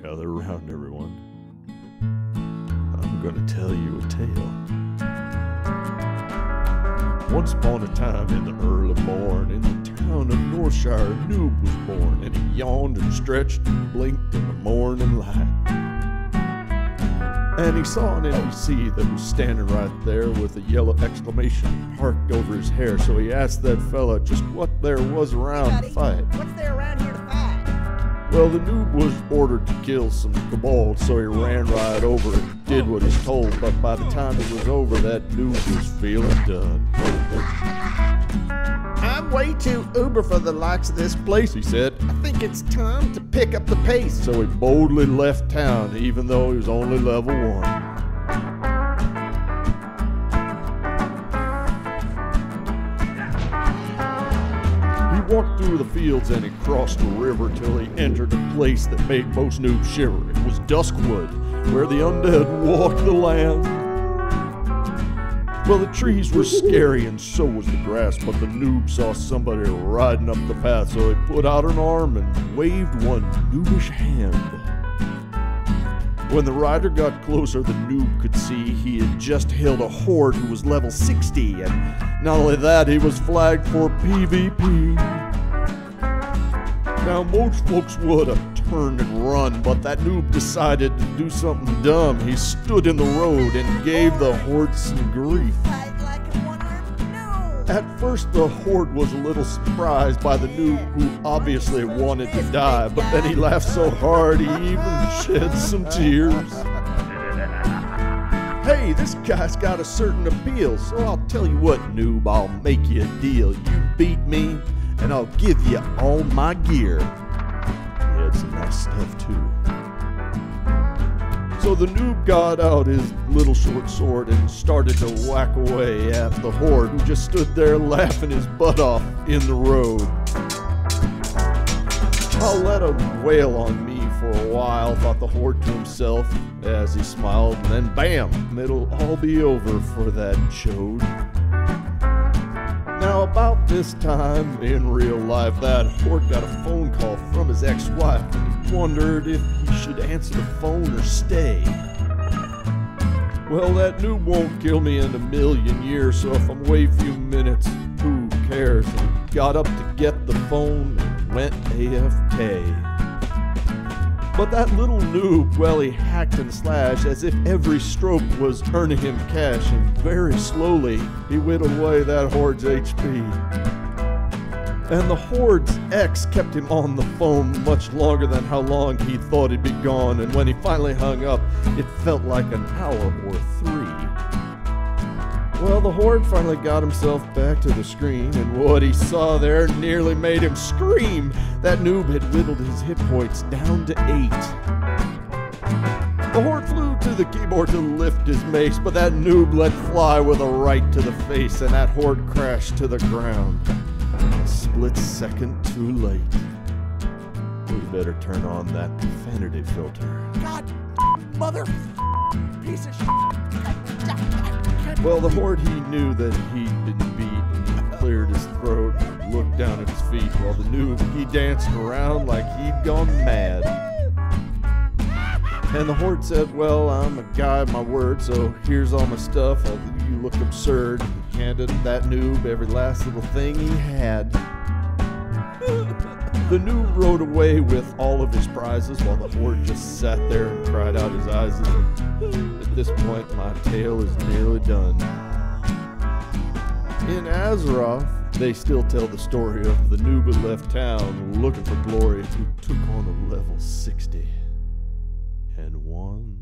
Gather around, everyone. I'm gonna tell you a tale. Once upon a time in the early morn, in the town of Northshire, Noob was born, and he yawned and stretched and blinked in the morning light. And he saw an NPC that was standing right there with a yellow exclamation parked over his hair, so he asked that fella just what there was around to fight. What's there around here to fight? Well, the Noob was ordered to kill some kobolds, so he ran right over and did what he's told, but by the time it was over, that Noob was feeling done. I'm way too uber for the likes of this place, He said, I think it's time to pick up the pace. so he boldly left town, even though he was only level 1. He walked through the fields and he crossed the river till he entered a place that made most noobs shiver. It was Duskwood, where the undead walked the land. Well, the trees were scary and so was the grass, but the noob saw somebody riding up the path, so he put out an arm and waved one noobish hand. When the rider got closer, the noob could see he had just hailed a horde who was level 60, and not only that, he was flagged for PvP. Now, most folks would have turned and run, but that noob decided to do something dumb. He stood in the road and gave the horde some grief. At first, the horde was a little surprised by the noob, who obviously wanted to die, but then he laughed so hard he even shed some tears. Hey, this guy's got a certain appeal, so I'll tell you what, noob, I'll make you a deal. You beat me, and I'll give you all my gear. Yeah, it's some nice stuff, too. So the noob got out his little short sword and started to whack away at the horde, who just stood there laughing his butt off in the road. I'll let him wail on me for a while, thought the horde to himself as he smiled, and then bam, it'll all be over for that chode. Now, about this time in real life, that horde got a phone call from his ex-wife, and he wondered if he should answer the phone or stay. Well, that noob won't kill me in a million years, so if I'm away a few minutes, who cares? And he got up to get the phone and went AFK. But that little noob, well, he hacked and slashed as if every stroke was earning him cash, and very slowly he whittled away that horde's HP. And the horde's ex kept him on the phone much longer than how long he thought he'd be gone, and when he finally hung up, it felt like an hour or 3. Well, the horde finally got himself back to the screen, and what he saw there nearly made him scream. That noob had whittled his hit points down to 8. The horde flew to the keyboard to lift his mace, but that noob let fly with a right to the face, and that horde crashed to the ground. A split second too late. We better turn on that profanity filter. God, mother, piece of shit. Well, the horde, he knew that he'd been beat, and he cleared his throat and looked down at his feet, while the noob, he danced around like he'd gone mad. And the horde said, well, I'm a guy of my word, so here's all my stuff. You look absurd. He handed that noob every last little thing he had. The noob rode away with all of his prizes, while the horde just sat there and cried out his eyes. At this point, my tale is nearly done. In Azeroth, they still tell the story of the noob who left town looking for glory, who took on a level 60 and won.